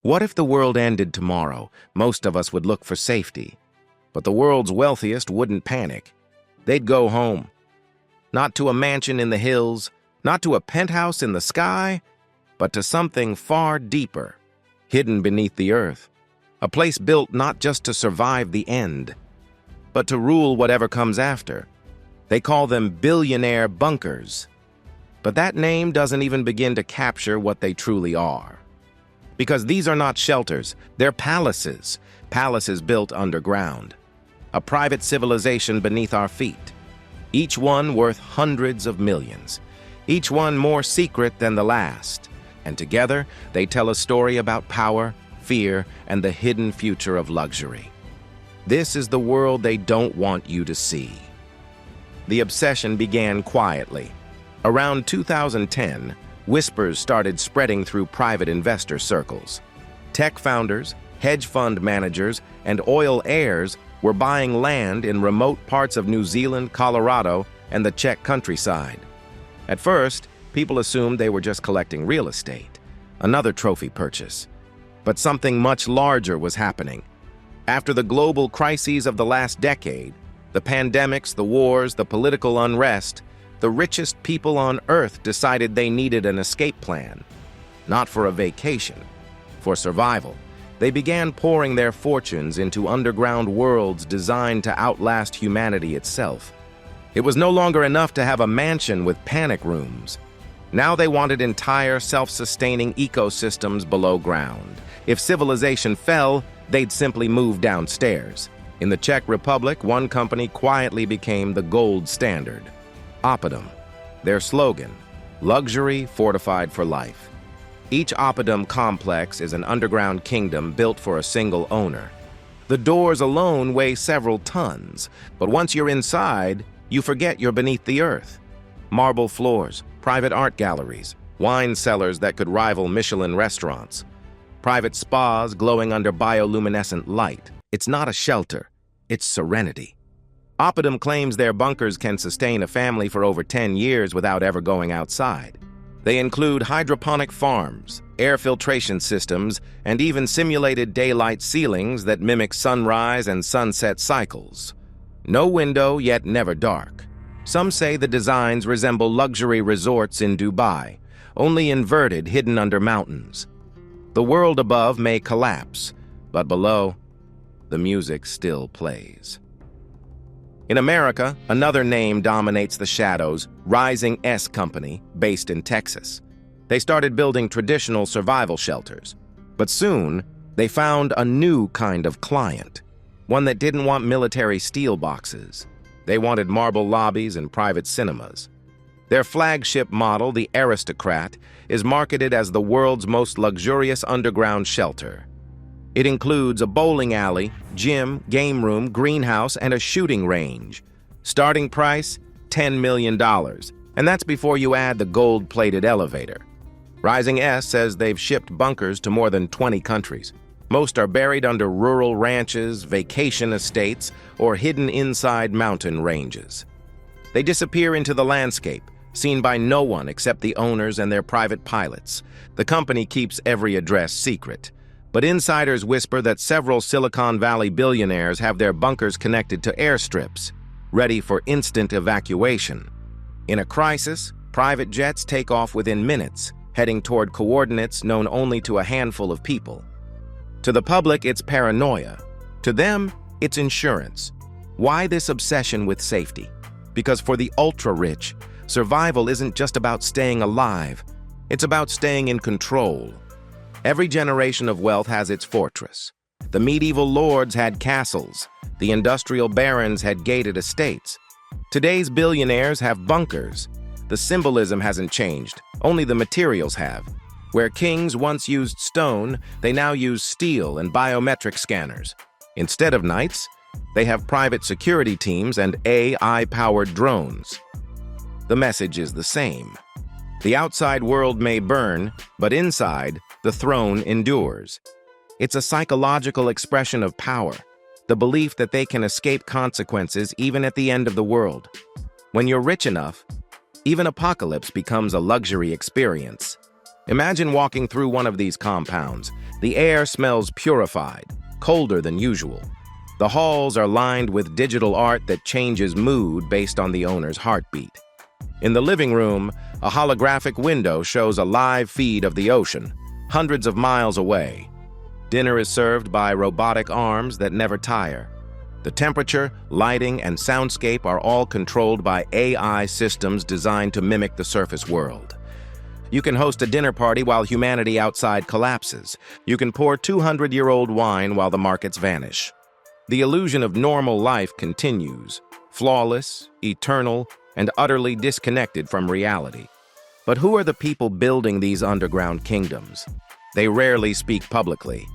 What if the world ended tomorrow? Most of us would look for safety. But the world's wealthiest wouldn't panic. They'd go home. Not to a mansion in the hills, not to a penthouse in the sky, but to something far deeper, hidden beneath the earth. A place built not just to survive the end, but to rule whatever comes after. They call them billionaire bunkers. But that name doesn't even begin to capture what they truly are. Because these are not shelters, they're palaces built underground. A private civilization beneath our feet. Each one worth hundreds of millions. Each one more secret than the last. And together, they tell a story about power, fear, and the hidden future of luxury. This is the world they don't want you to see. The obsession began quietly. Around 2010, whispers started spreading through private investor circles. Tech founders, hedge fund managers, and oil heirs were buying land in remote parts of New Zealand, Colorado, and the Czech countryside. At first, people assumed they were just collecting real estate, another trophy purchase. But something much larger was happening. After the global crises of the last decade, the pandemics, the wars, the political unrest, the richest people on Earth decided they needed an escape plan. Not for a vacation, for survival. They began pouring their fortunes into underground worlds designed to outlast humanity itself. It was no longer enough to have a mansion with panic rooms. Now they wanted entire self-sustaining ecosystems below ground. If civilization fell, they'd simply move downstairs. In the Czech Republic, one company quietly became the gold standard. Apedom. Their slogan, luxury fortified for life. Each apedom complex is an underground kingdom built for a single owner. The doors alone weigh several tons, but once you're inside, you forget you're beneath the earth. Marble floors, private art galleries, wine cellars that could rival Michelin restaurants, private spas glowing under bioluminescent light. It's not a shelter, it's serenity. Apedom claims their bunkers can sustain a family for over 10 years without ever going outside. They include hydroponic farms, air filtration systems, and even simulated daylight ceilings that mimic sunrise and sunset cycles. No window, yet never dark. Some say the designs resemble luxury resorts in Dubai, only inverted, hidden under mountains. The world above may collapse, but below, the music still plays. In America, another name dominates the shadows, Rising S Company, based in Texas. They started building traditional survival shelters. But soon, they found a new kind of client, one that didn't want military steel boxes. They wanted marble lobbies and private cinemas. Their flagship model, the Aristocrat, is marketed as the world's most luxurious underground shelter. It includes a bowling alley, gym, game room, greenhouse, and a shooting range. Starting price, $10 million. And that's before you add the gold-plated elevator. Rising S says they've shipped bunkers to more than 20 countries. Most are buried under rural ranches, vacation estates, or hidden inside mountain ranges. They disappear into the landscape, seen by no one except the owners and their private pilots. The company keeps every address secret. But insiders whisper that several Silicon Valley billionaires have their bunkers connected to airstrips, ready for instant evacuation. In a crisis, private jets take off within minutes, heading toward coordinates known only to a handful of people. To the public, it's paranoia. To them, it's insurance. Why this obsession with safety? Because for the ultra-rich, survival isn't just about staying alive. It's about staying in control. Every generation of wealth has its fortress. The medieval lords had castles. The industrial barons had gated estates. Today's billionaires have bunkers. The symbolism hasn't changed, only the materials have. Where kings once used stone, they now use steel and biometric scanners. Instead of knights, they have private security teams and AI-powered drones. The message is the same. The outside world may burn, but inside, the throne endures. It's a psychological expression of power, the belief that they can escape consequences even at the end of the world. When you're rich enough, even apocalypse becomes a luxury experience. Imagine walking through one of these compounds. The air smells purified, colder than usual. The halls are lined with digital art that changes mood based on the owner's heartbeat. In the living room, a holographic window shows a live feed of the ocean, hundreds of miles away. Dinner is served by robotic arms that never tire. The temperature, lighting, and soundscape are all controlled by AI systems designed to mimic the surface world. You can host a dinner party while humanity outside collapses. You can pour 200-year-old wine while the markets vanish. The illusion of normal life continues, flawless, eternal, and utterly disconnected from reality. But who are the people building these underground kingdoms? They rarely speak publicly.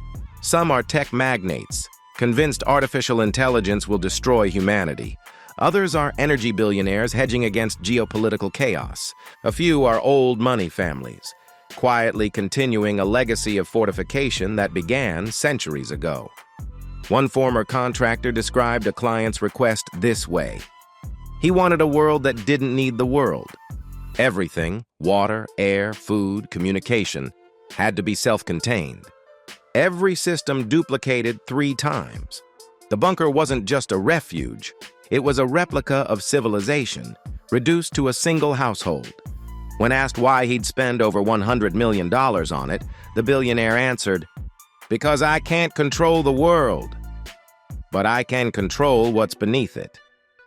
Some are tech magnates, convinced artificial intelligence will destroy humanity. Others are energy billionaires hedging against geopolitical chaos. A few are old money families, quietly continuing a legacy of fortification that began centuries ago. One former contractor described a client's request this way. He wanted a world that didn't need the world. Everything, water, air, food, communication, had to be self-contained. Every system duplicated 3 times. The bunker wasn't just a refuge, it was a replica of civilization, reduced to a single household. When asked why he'd spend over $100 million on it, the billionaire answered, "Because I can't control the world, but I can control what's beneath it."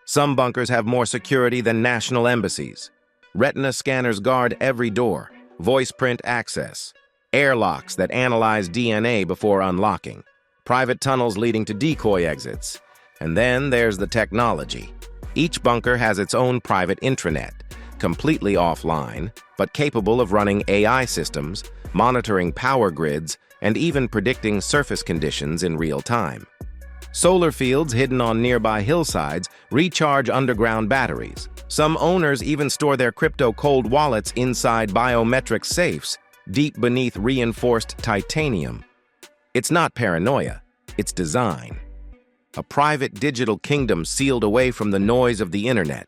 Some bunkers have more security than national embassies. Retina scanners guard every door, voice print access, airlocks that analyze DNA before unlocking, private tunnels leading to decoy exits. And then there's the technology. Each bunker has its own private intranet, completely offline, but capable of running AI systems, monitoring power grids, and even predicting surface conditions in real time. Solar fields hidden on nearby hillsides recharge underground batteries. Some owners even store their crypto cold wallets inside biometric safes, deep beneath reinforced titanium. It's not paranoia, it's design. A private digital kingdom sealed away from the noise of the internet.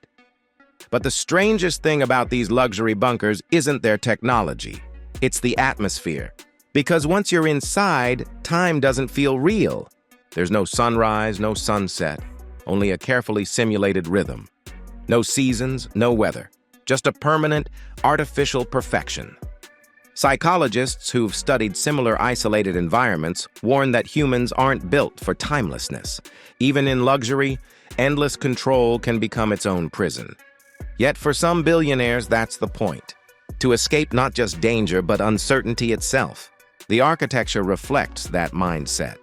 But the strangest thing about these luxury bunkers isn't their technology. It's the atmosphere. Because once you're inside, time doesn't feel real. There's no sunrise, no sunset, only a carefully simulated rhythm. No seasons, no weather, just a permanent, artificial perfection. Psychologists who've studied similar isolated environments warn that humans aren't built for timelessness. Even in luxury, endless control can become its own prison. Yet for some billionaires, that's the point. To escape not just danger, but uncertainty itself. The architecture reflects that mindset.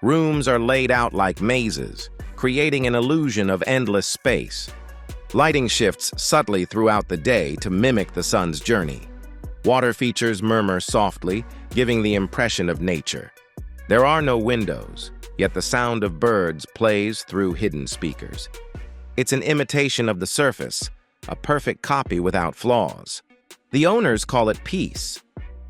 Rooms are laid out like mazes, creating an illusion of endless space. Lighting shifts subtly throughout the day to mimic the sun's journey. Water features murmur softly, giving the impression of nature. There are no windows, yet the sound of birds plays through hidden speakers. It's an imitation of the surface, a perfect copy without flaws. The owners call it peace,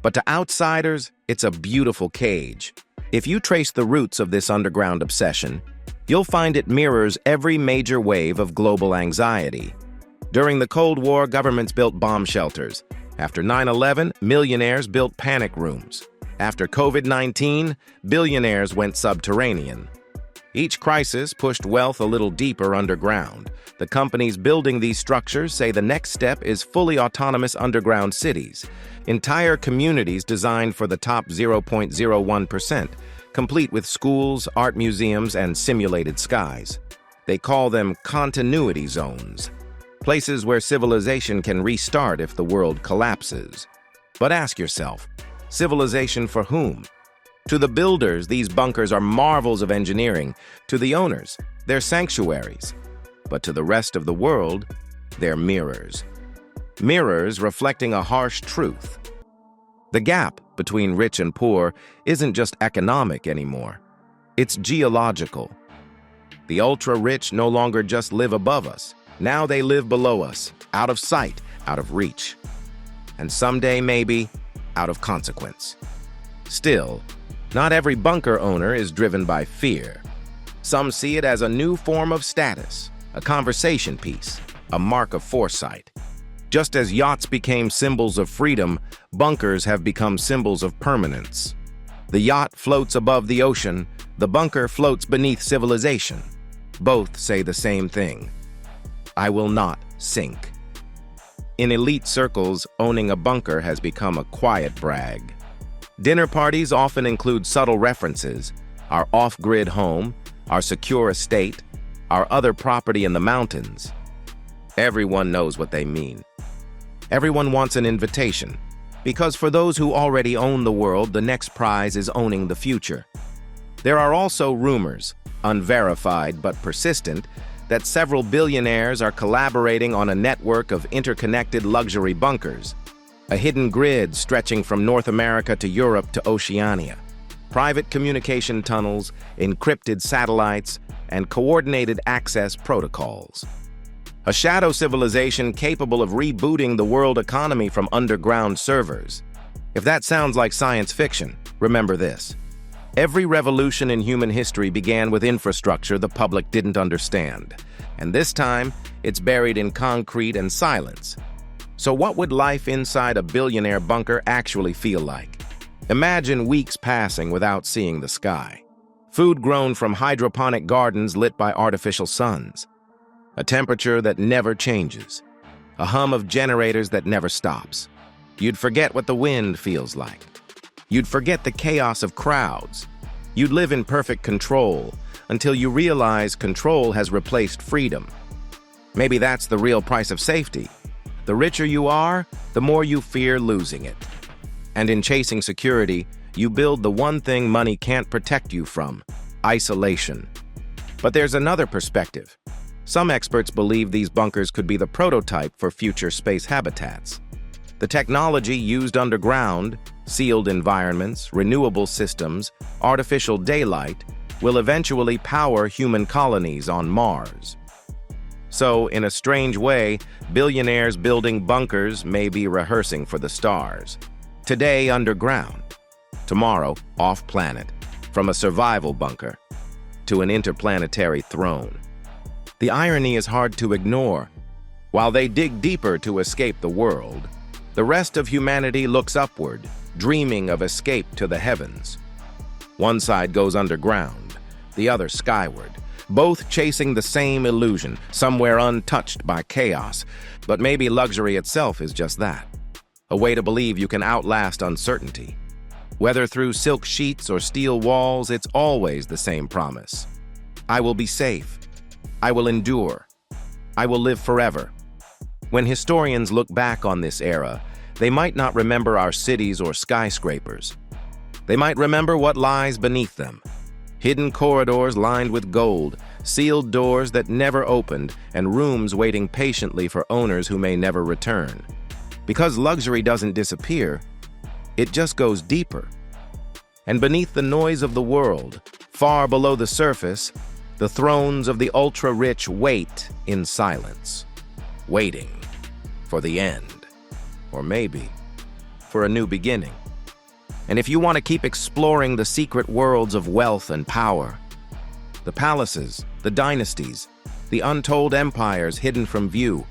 but to outsiders, it's a beautiful cage. If you trace the roots of this underground obsession, you'll find it mirrors every major wave of global anxiety. During the Cold War, governments built bomb shelters. After 9/11, millionaires built panic rooms. After COVID-19, billionaires went subterranean. Each crisis pushed wealth a little deeper underground. The companies building these structures say the next step is fully autonomous underground cities, entire communities designed for the top 0.01%, complete with schools, art museums, and simulated skies. They call them continuity zones. Places where civilization can restart if the world collapses. But ask yourself, civilization for whom? To the builders, these bunkers are marvels of engineering. To the owners, they're sanctuaries. But to the rest of the world, they're mirrors. Mirrors reflecting a harsh truth. The gap between rich and poor isn't just economic anymore. It's geological. The ultra-rich no longer just live above us. Now they live below us, out of sight, out of reach. And someday, maybe, out of consequence. Still, not every bunker owner is driven by fear. Some see it as a new form of status, a conversation piece, a mark of foresight. Just as yachts became symbols of freedom, bunkers have become symbols of permanence. The yacht floats above the ocean, the bunker floats beneath civilization. Both say the same thing: I will not sink. In elite circles, owning a bunker has become a quiet brag. Dinner parties often include subtle references: our off-grid home, our secure estate, our other property in the mountains. Everyone knows what they mean. Everyone wants an invitation, because for those who already own the world, the next prize is owning the future. There are also rumors, unverified but persistent, that several billionaires are collaborating on a network of interconnected luxury bunkers, a hidden grid stretching from North America to Europe to Oceania, private communication tunnels, encrypted satellites, and coordinated access protocols. A shadow civilization capable of rebooting the world economy from underground servers. If that sounds like science fiction, remember this: every revolution in human history began with infrastructure the public didn't understand, and this time it's buried in concrete and silence. So what would life inside a billionaire bunker actually feel like? Imagine weeks passing without seeing the sky. Food grown from hydroponic gardens lit by artificial suns. A temperature that never changes. A hum of generators that never stops. You'd forget what the wind feels like. You'd forget the chaos of crowds. You'd live in perfect control until you realize control has replaced freedom. Maybe that's the real price of safety. The richer you are, the more you fear losing it. And in chasing security, you build the one thing money can't protect you from: isolation. But there's another perspective. Some experts believe these bunkers could be the prototype for future space habitats. The technology used underground, sealed environments, renewable systems, artificial daylight, will eventually power human colonies on Mars. So, in a strange way, billionaires building bunkers may be rehearsing for the stars. Today, underground. Tomorrow, off-planet, from a survival bunker to an interplanetary throne. The irony is hard to ignore. While they dig deeper to escape the world, the rest of humanity looks upward, dreaming of escape to the heavens. One side goes underground, the other skyward, both chasing the same illusion, somewhere untouched by chaos. But maybe luxury itself is just that, a way to believe you can outlast uncertainty. Whether through silk sheets or steel walls, it's always the same promise: I will be safe. I will endure. I will live forever. When historians look back on this era, they might not remember our cities or skyscrapers. They might remember what lies beneath them: hidden corridors lined with gold, sealed doors that never opened, and rooms waiting patiently for owners who may never return. Because luxury doesn't disappear, it just goes deeper. And beneath the noise of the world, far below the surface, the thrones of the ultra-rich wait in silence, waiting for the end, or maybe for a new beginning. And if you want to keep exploring the secret worlds of wealth and power, the palaces, the dynasties, the untold empires hidden from view,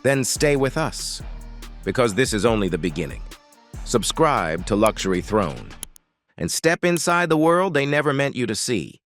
then stay with us, because this is only the beginning. Subscribe to Luxury Throne and step inside the world they never meant you to see.